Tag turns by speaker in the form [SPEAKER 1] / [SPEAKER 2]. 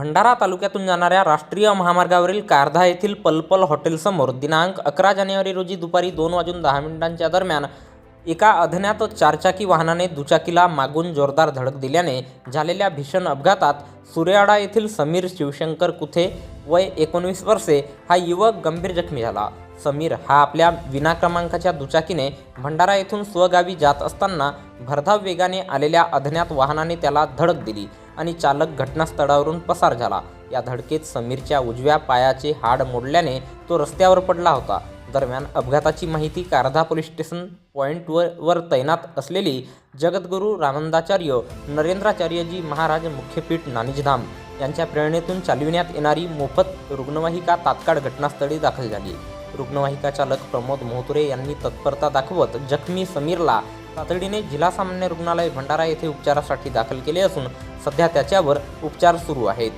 [SPEAKER 1] भंडारा तालुक्यातून जाणाऱ्या राष्ट्रीय महामार्गावरील कारधा येथील पलपल हॉटेलसमोर दिनांक 11 जानेवारी रोजी दुपारी 2:10 दरम्यान एका अज्ञात चारचाकी वाहनाने दुचाकीला मागून जोरदार धडक दिल्याने झालेल्या भीषण अपघातात सुरेवाडा येथील समीर शिवशंकर कुथे वय 19 वर्षे हा युवक गंभीर जखमी झाला। समीर हा आपल्या विना क्रमांकाच्या दुचाकीने भंडारा येथून स्वगावी जात असताना भरधाव वेगाने आलेल्या अज्ञात वाहनाने त्याला धडक दिली आणि चालक घटनास्थळावरून पसार झाला। या धडकेत समीरच्या उजव्या पायाचे हाड मोडल्याने तो रस्त्यावर पडला होता। दरम्यान अपघाताची माहिती कारधा पोलीस स्टेशन पॉइंटवर तैनात असलेली जगद्गुरू रामानंदाचार्य नरेंद्राचार्यजी महाराज मुख्यपीठ नानिजधाम यांच्या प्रेरणेतून चालविण्यात येणारी मोफत रुग्णवाहिका तात्काळ घटनास्थळी दाखल झाली। रुग्णवाहिका चालक प्रमोद मोहतुरे यांनी तत्परता दाखवत जखमी समीरला तातडीने जिल्हा सामान्य रुग्णालय भंडारा येथे उपचारासाठी दाखल केले असून सध्या त्याच्यावर उपचार सुरू आहेत।